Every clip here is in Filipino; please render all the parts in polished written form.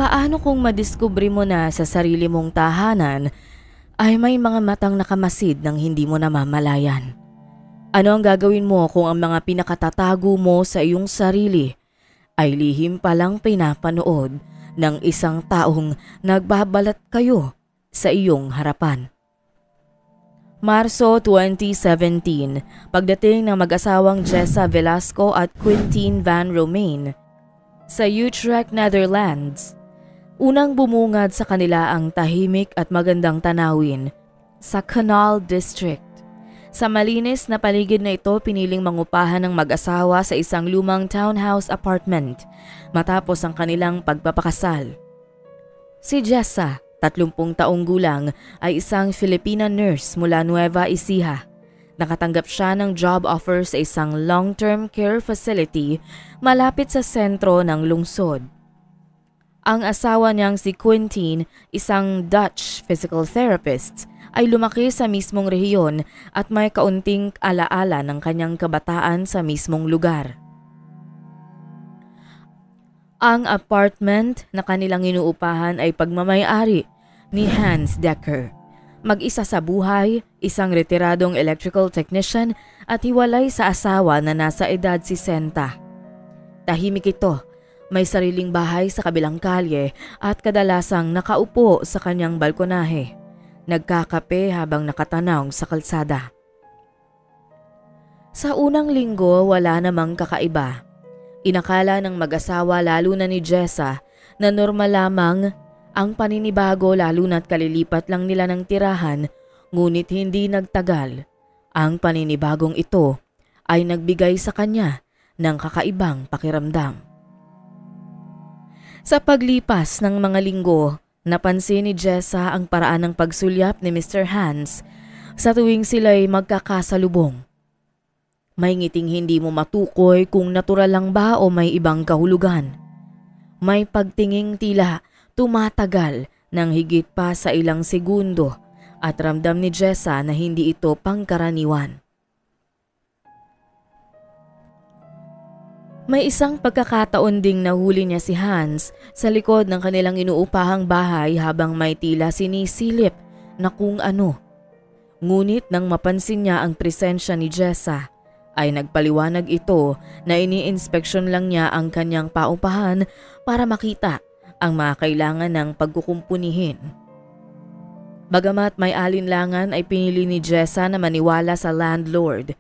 Paano kung madiskubre mo na sa sarili mong tahanan ay may mga matang nakamasid ng hindi mo namamalayan? Ano ang gagawin mo kung ang mga pinakatatago mo sa iyong sarili ay lihim palang pinapanood ng isang taong nagbabalat kayo sa iyong harapan? Marso 2017, pagdating ng mag-asawang Jessa Velasco at Quintin Van Romain sa Utrecht, Netherlands. Unang bumungad sa kanila ang tahimik at magandang tanawin sa Canal District. Sa malinis na paligid na ito, piniling mangupahan ng mag-asawa sa isang lumang townhouse apartment matapos ang kanilang pagpapakasal. Si Jessa, 30 taong gulang, ay isang Filipina nurse mula Nueva Ecija. Nakatanggap siya ng job offer sa isang long-term care facility malapit sa sentro ng lungsod. Ang asawa niyang si Quintin, isang Dutch physical therapist, ay lumaki sa mismong rehiyon at may kaunting alaala ng kanyang kabataan sa mismong lugar. Ang apartment na kanilang inuupahan ay pagmamay-ari ni Hans Decker. Mag-isa sa buhay, isang retiradong electrical technician at hiwalay sa asawa na nasa edad 60. Tahimik ito, may sariling bahay sa kabilang kalye at kadalasang nakaupo sa kanyang balkonahe. Nagkakape habang nakatanaw sa kalsada. Sa unang linggo, wala namang kakaiba. Inakala ng mag-asawa lalo na ni Jessa na normal lamang ang paninibago lalo na't kalilipat lang nila ng tirahan, ngunit hindi nagtagal. Ang paninibagong ito ay nagbigay sa kanya ng kakaibang pakiramdam. Sa paglipas ng mga linggo, napansin ni Jessa ang paraan ng pagsulyap ni Mr. Hans sa tuwing sila'y magkakasalubong. May ngiting hindi mo matukoy kung natural lang ba o may ibang kahulugan. May pagtinging tila tumatagal ng higit pa sa ilang segundo at ramdam ni Jessa na hindi ito pangkaraniwan. May isang pagkakataon ding nahuli niya si Hans sa likod ng kanilang inuupahang bahay habang may tila sinisilip na kung ano. Ngunit nang mapansin niya ang presensya ni Jessa, ay nagpaliwanag ito na ini-inspeksyon lang niya ang kanyang paupahan para makita ang mga kailangan ng pagkukumpunihin. Bagamat may alinlangan ay pinili ni Jessa na maniwala sa landlord.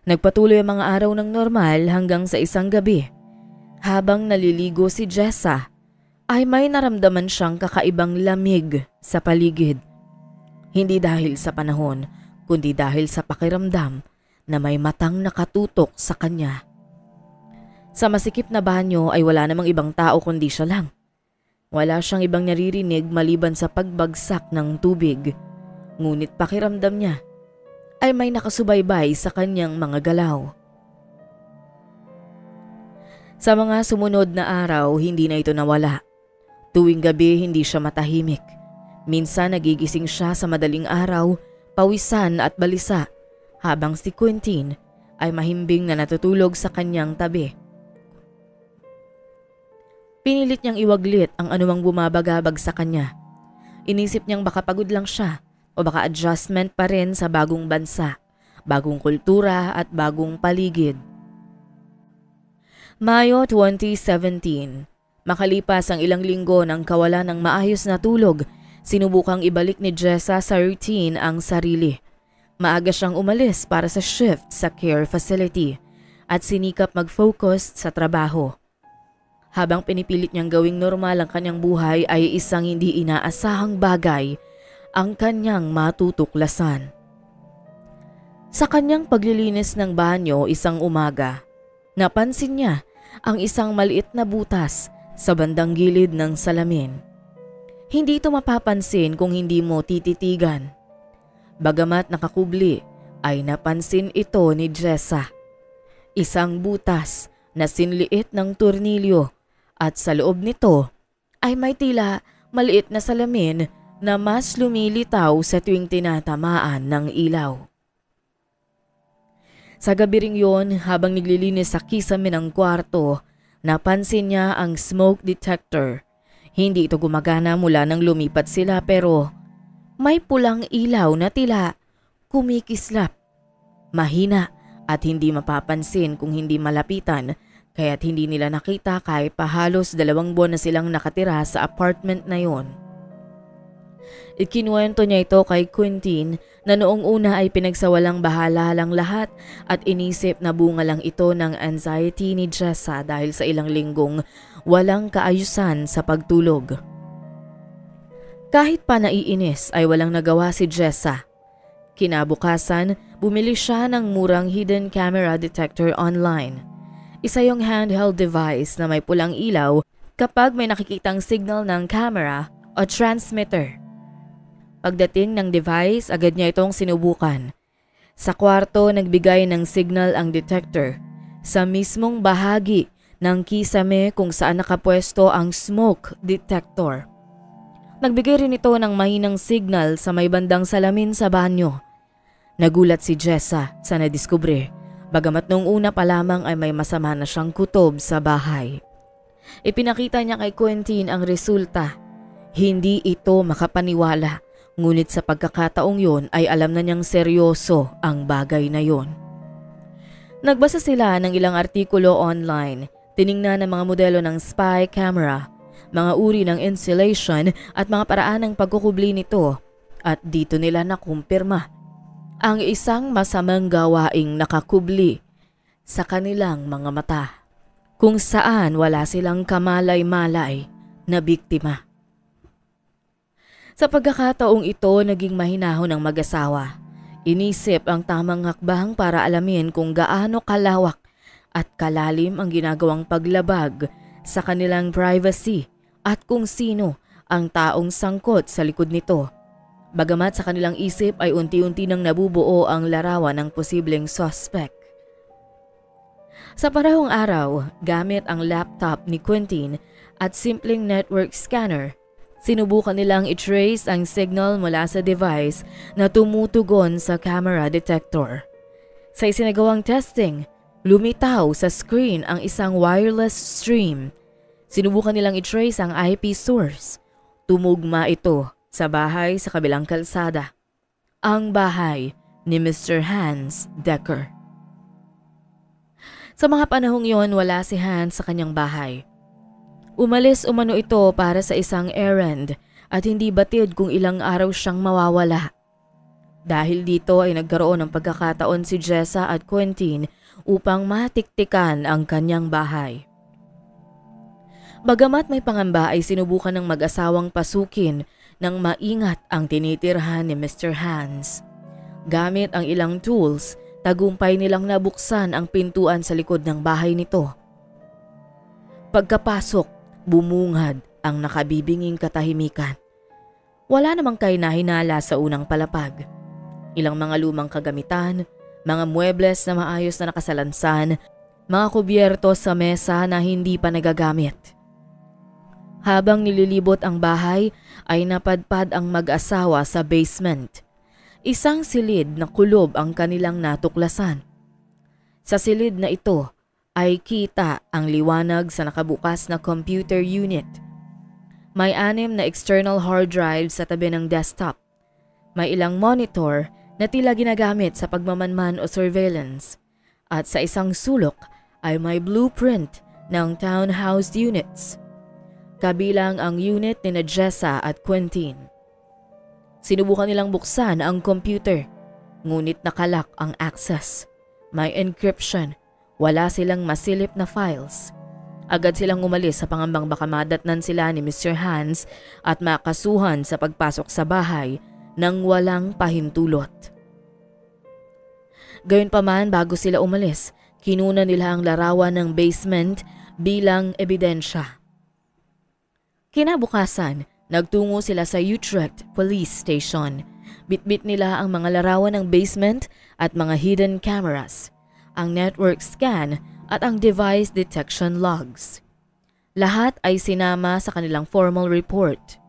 Nagpatuloy ang mga araw ng normal hanggang sa isang gabi. Habang naliligo si Jessa, ay may naramdaman siyang kakaibang lamig sa paligid. Hindi dahil sa panahon, kundi dahil sa pakiramdam na may matang nakatutok sa kanya. Sa masikip na banyo ay wala namang ibang tao kundi siya lang. Wala siyang ibang naririnig maliban sa pagbagsak ng tubig. Ngunit pakiramdam niya ay may nakasubaybay sa kanyang mga galaw. Sa mga sumunod na araw, hindi na ito nawala. Tuwing gabi, hindi siya matahimik. Minsan nagigising siya sa madaling araw, pawisan at balisa, habang si Quintin ay mahimbing na natutulog sa kanyang tabi. Pinilit niyang iwaglit ang anumang bumabagabag sa kanya. Inisip niyang baka pagod lang siya o baka adjustment pa rin sa bagong bansa, bagong kultura at bagong paligid. Mayo 2017, makalipas ang ilang linggo ng kawalan ng maayos na tulog, sinubukang ibalik ni Jessa sa routine ang sarili. Maaga siyang umalis para sa shift sa care facility at sinikap mag-focus sa trabaho. Habang pinipilit niyang gawing normal ang kanyang buhay ay isang hindi inaasahang bagay ang kanyang matutuklasan. Sa kanyang paglilinis ng banyo isang umaga, napansin niya ang isang maliit na butas sa bandang gilid ng salamin. Hindi ito mapapansin kung hindi mo tititigan. Bagamat nakakubli, ay napansin ito ni Jessa. Isang butas na sinliit ng tornilyo at sa loob nito ay may tila maliit na salamin na mas lumilitaw sa tuwing tinatamaan ng ilaw. Sa gabi ring yon, habang naglilinis sa kisame ng kwarto, napansin niya ang smoke detector, Hindi ito gumagana mula nang lumipat sila pero may pulang ilaw na tila kumikislap. Mahina at hindi mapapansin kung hindi malapitan kaya't hindi nila nakita kahit pa halos 2 buwan na silang nakatira sa apartment na yon. Ikinuwento niya ito kay Quentin na noong una ay pinagsawalang bahala lang lahat at inisip na bunga lang ito ng anxiety ni Jessa dahil sa ilang linggong walang kaayusan sa pagtulog. Kahit pa naiinis ay walang nagawa si Jessa. Kinabukasan, bumili siya ng murang hidden camera detector online. Isa yung handheld device na may pulang ilaw kapag may nakikitang signal ng camera o transmitter. Pagdating ng device, agad niya itong sinubukan. Sa kwarto, nagbigay ng signal ang detector sa mismong bahagi ng kisame kung saan nakapwesto ang smoke detector. Nagbigay rin ito ng mahinang signal sa may bandang salamin sa banyo. Nagulat si Jessa sa nadiskubre, bagamat noong una pa lamang ay may masama na siyang kutob sa bahay. Ipinakita niya kay Quentin ang resulta. Hindi ito makapaniwala. Ngunit sa pagkakataong yon ay alam na niyang seryoso ang bagay na yon. Nagbasa sila ng ilang artikulo online, tiningnan ng mga modelo ng spy camera, mga uri ng installation at mga paraan ng pagkukubli nito at dito nila nakumpirma ang isang masamang gawaing nakakubli sa kanilang mga mata kung saan wala silang kamalay-malay na biktima. Sa pagkakataong ito, naging mahinahon ang mag-asawa. Inisip ang tamang hakbang para alamin kung gaano kalawak at kalalim ang ginagawang paglabag sa kanilang privacy at kung sino ang taong sangkot sa likod nito. Bagamat sa kanilang isip ay unti-unti nang nabubuo ang larawan ng posibleng suspect. Sa parehong araw, gamit ang laptop ni Quentin at simpleng network scanner, sinubukan nilang i-trace ang signal mula sa device na tumutugon sa camera detector. Sa isinagawang testing, lumitaw sa screen ang isang wireless stream. Sinubukan nilang i-trace ang IP source. Tumugma ito sa bahay sa kabilang kalsada. Ang bahay ni Mr. Hans Decker. Sa mga panahong yon, wala si Hans sa kanyang bahay. Umalis umano ito para sa isang errand at hindi batid kung ilang araw siyang mawawala. Dahil dito ay nagkaroon ng pagkakataon si Jessa at Quentin upang matiktikan ang kanyang bahay. Bagamat may pangamba ay sinubukan ng mag-asawang pasukin ng maingat ang tinitirhan ni Mr. Hans. Gamit ang ilang tools, tagumpay nilang nabuksan ang pintuan sa likod ng bahay nito. Pagkapasok, bumungad ang nakabibinging katahimikan. Wala namang kahinahinala sa unang palapag. Ilang mga lumang kagamitan, mga muebles na maayos na nakasalansan, mga kubyerto sa mesa na hindi pa nagagamit. Habang nililibot ang bahay ay napadpad ang mag-asawa sa basement. Isang silid na kulob ang kanilang natuklasan. Sa silid na ito ay kita ang liwanag sa nakabukas na computer unit. May 6 na external hard drive sa tabi ng desktop. May ilang monitor na tila ginagamit sa pagmamanman o surveillance. At sa isang sulok ay may blueprint ng townhouse units. Kabilang ang unit ni Jessa at Quentin. Sinubukan nilang buksan ang computer, ngunit nakalak ang access. May encryption. Wala silang masilip na files. Agad silang umalis sa pangambang baka madatnan sila ni Mr. Hans at makasuhan sa pagpasok sa bahay nang walang pahintulot. Gayunpaman, bago sila umalis, kinuna nila ang larawan ng basement bilang ebidensya. Kinabukasan, nagtungo sila sa Utrecht Police Station. Bitbit nila ang mga larawan ng basement at mga hidden cameras, ang network scan at ang device detection logs. Lahat ay sinama sa kanilang formal report.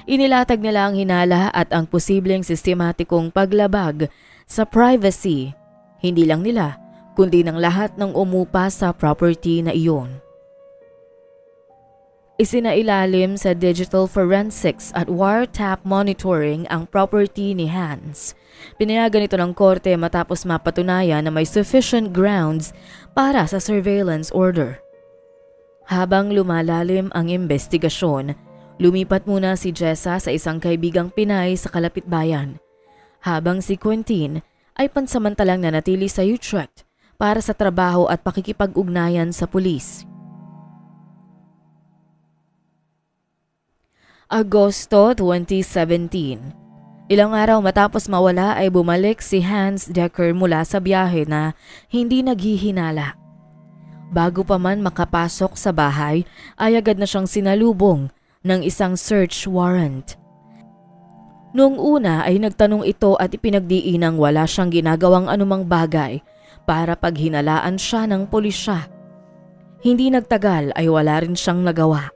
Inilatag nila ang hinala at ang posibleng sistematikong paglabag sa privacy, hindi lang nila kundi ng lahat ng umupa sa property na iyon. Isinailalim sa digital forensics at wiretap monitoring ang property ni Hans. Pinayagan ito ng korte matapos mapatunayan na may sufficient grounds para sa surveillance order. Habang lumalalim ang investigasyon, lumipat muna si Jessa sa isang kaibigang Pinay sa Kalapitbayan, habang si Quentin ay pansamantalang nanatili sa Utrecht para sa trabaho at pakikipag-ugnayan sa pulis. Agosto 2017. Ilang araw matapos mawala ay bumalik si Hans Decker mula sa biyahe na hindi naghihinala. Bago pa man makapasok sa bahay ay agad na siyang sinalubong ng isang search warrant. Noong una ay nagtanong ito at ipinagdiinang wala siyang ginagawang anumang bagay para paghinalaan siya ng pulisya. Hindi nagtagal ay wala rin siyang nagawa.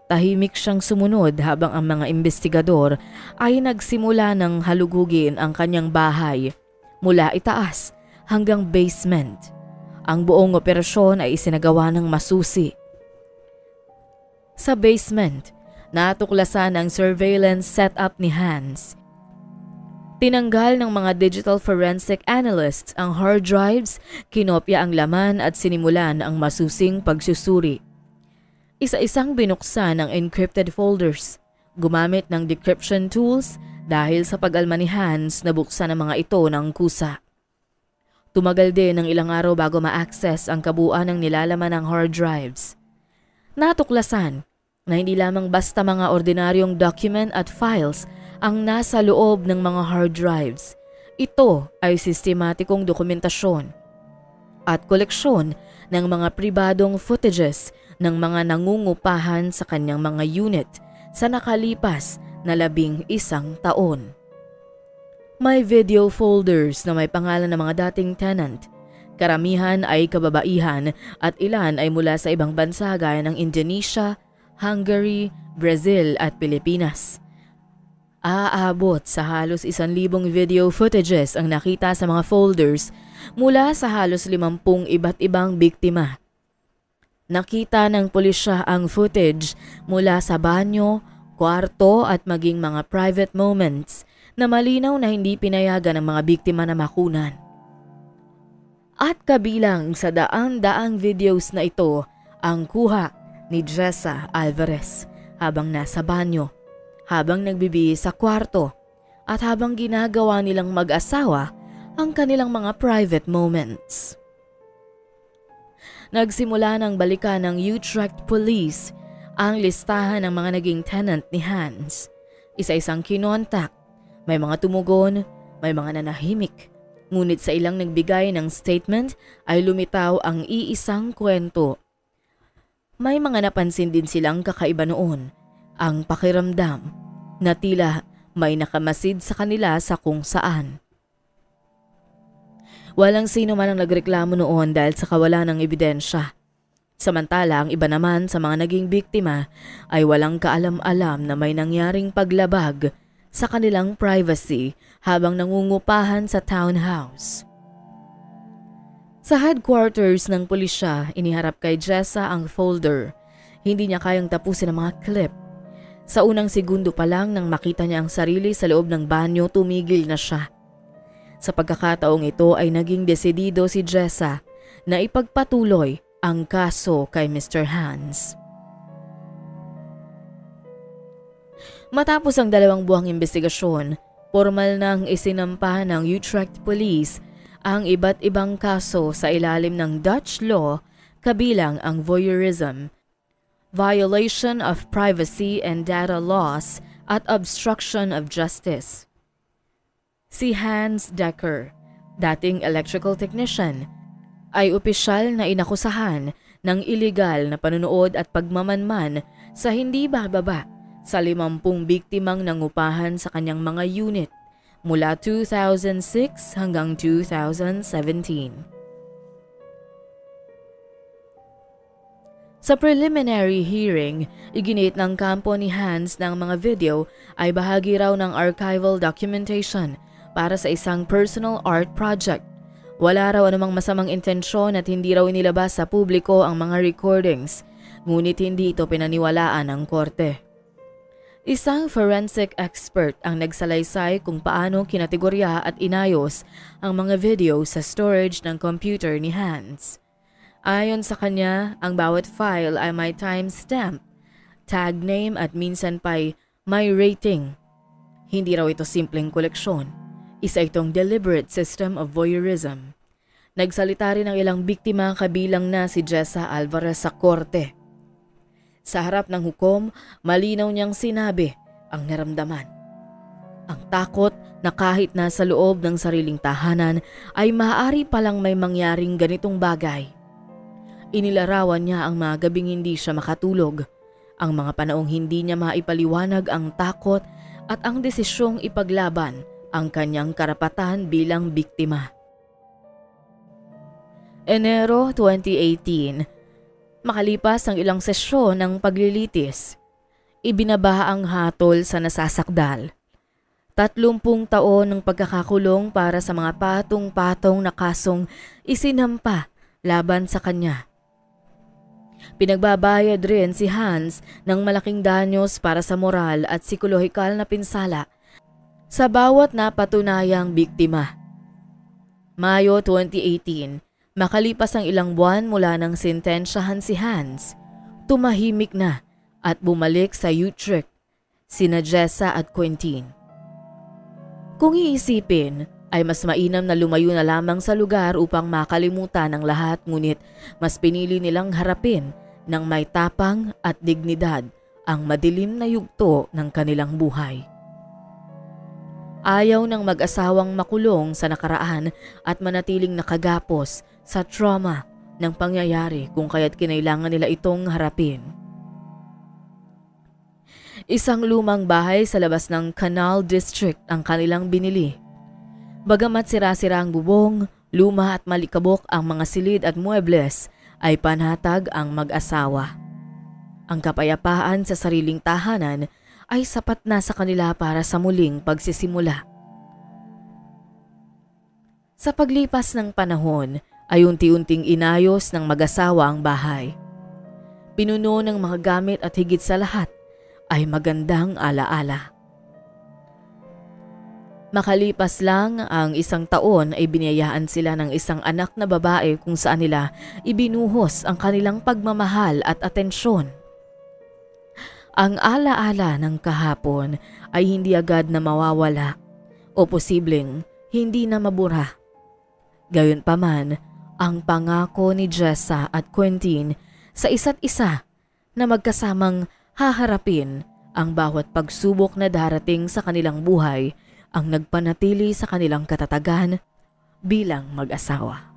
Tahimik siyang sumunod habang ang mga investigador ay nagsimula ng halugugin ang kanyang bahay mula itaas hanggang basement. Ang buong operasyon ay isinagawa ng masusi. Sa basement, natuklasan ang surveillance setup ni Hans. Tinanggal ng mga digital forensic analysts ang hard drives, kinopya ang laman at sinimulan ang masusing pagsusuri. Isa-isang binuksan ang encrypted folders, gumamit ng decryption tools dahil sa pag-alma ni Hans nabuksan ang mga ito ng kusa. Tumagal din ng ilang araw bago ma-access ang kabuuan ng nilalaman ng hard drives. Natuklasan na hindi lamang basta mga ordinaryong document at files ang nasa loob ng mga hard drives. Ito ay sistematikong dokumentasyon at koleksyon ng mga pribadong footages ng mga nangungupahan sa kanyang mga unit sa nakalipas na 11 taon. May video folders na may pangalan ng mga dating tenant. Karamihan ay kababaihan at ilan ay mula sa ibang bansa gaya ng Indonesia, Hungary, Brazil at Pilipinas. Aabot sa halos 1,000 video footages ang nakita sa mga folders mula sa halos 50 iba't ibang biktima. Nakita ng pulisya ang footage mula sa banyo, kwarto at maging mga private moments na malinaw na hindi pinayagan ng mga biktima na makunan. At kabilang sa daang-daang videos na ito ang kuha ni Jessa Alvarez habang nasa banyo, habang nagbibihis sa kwarto at habang ginagawa nilang mag-asawa ang kanilang mga private moments. Nagsimula ng balikan ng Utrecht Police ang listahan ng mga naging tenant ni Hans. Isa-isang kinontak, may mga tumugon, may mga nanahimik. Ngunit sa ilang nagbigay ng statement ay lumitaw ang iisang kwento. May mga napansin din silang kakaiba noon, ang pakiramdam na tila may nakamasid sa kanila sa kung saan. Walang sino man ang nagreklamo noon dahil sa kawalan ng ebidensya. Samantala ang iba naman sa mga naging biktima ay walang kaalam-alam na may nangyaring paglabag sa kanilang privacy habang nangungupahan sa townhouse. Sa headquarters ng pulisya, iniharap kay Jessa ang folder. Hindi niya kayang tapusin ang mga clip. Sa unang segundo pa lang nang makita niya ang sarili sa loob ng banyo, tumigil na siya. Sa pagkakataong ito ay naging desidido si Jessa na ipagpatuloy ang kaso kay Mr. Hans. Matapos ang 2 buwang investigasyon, formal nang isinampa ng Utrecht Police ang iba't ibang kaso sa ilalim ng Dutch law kabilang ang voyeurism, violation of privacy and data laws at obstruction of justice. Si Hans Decker, dating electrical technician, ay opisyal na inakusahan ng iligal na panunood at pagmamanman sa hindi bababa sa 50 biktimang nangupahan sa kanyang mga unit mula 2006 hanggang 2017. Sa preliminary hearing, iginit ng kampo ni Hans ng mga video ay bahagi raw ng archival documentation para sa isang personal art project. Wala raw anumang masamang intensyon at hindi raw inilabas sa publiko ang mga recordings. ngunit hindi ito pinaniwalaan ng korte. Isang forensic expert ang nagsalaysay kung paano kinategorya at inayos ang mga video sa storage ng computer ni Hans. Ayon sa kanya, ang bawat file ay may timestamp, tag name at minsan pa'y may rating. Hindi raw ito simpleng koleksyon. Isa itong deliberate system of voyeurism. Nagsalita rin ang ilang biktima kabilang na si Jessa Alvarez sa korte. Sa harap ng hukom, malinaw niyang sinabi ang naramdaman. Ang takot na kahit nasa loob ng sariling tahanan ay maaari palang may mangyaring ganitong bagay. Inilarawan niya ang mga gabing hindi siya makatulog, ang mga panaong hindi niya maipaliwanag ang takot at ang desisyong ipaglaban ang kanyang karapatan bilang biktima. Enero 2018. Makalipas ang ilang sesyon ng paglilitis, ibinabaha ang hatol sa nasasakdal. 30 taon ng pagkakakulong para sa mga patong-patong na kasong isinampa laban sa kanya. Pinagbabayad rin si Hans ng malaking danyos para sa moral at psikolohikal na pinsala sa bawat napatunayang biktima. Mayo 2018. Makalipas ang ilang buwan mula nang sentensyahan si Hans, tumahimik na at bumalik sa Utrecht sina Jessa at Quentin. Kung iisipin, ay mas mainam na lumayo na lamang sa lugar upang makalimutan ang lahat, ngunit mas pinili nilang harapin ng may tapang at dignidad ang madilim na yugto ng kanilang buhay. Ayaw ng mag-asawang makulong sa nakaraan at manatiling nakagapos sa trauma ng pangyayari kung kaya't kinailangan nila itong harapin. Isang lumang bahay sa labas ng Canal District ang kanilang binili. Bagamat sira-sira ang bubong, luma at malikabok ang mga silid at muebles, ay panatag ang mag-asawa. Ang kapayapaan sa sariling tahanan ay sapat na sa kanila para sa muling pagsisimula. Sa paglipas ng panahon, ay unti-unting inayos ng mag-asawa ang bahay. Pinuno ng mga gamit at higit sa lahat ay magandang alaala. Makalipas lang ang 1 taon ay biniyayaan sila ng isang anak na babae kung saan nila ibinuhos ang kanilang pagmamahal at atensyon. Ang alaala ng kahapon ay hindi agad na mawawala o posibleng hindi na mabura. Gayunpaman, ang pangako ni Jessa at Quentin sa isa't isa na magkasamang haharapin ang bawat pagsubok na darating sa kanilang buhay ang nagpanatili sa kanilang katatagan bilang mag-asawa.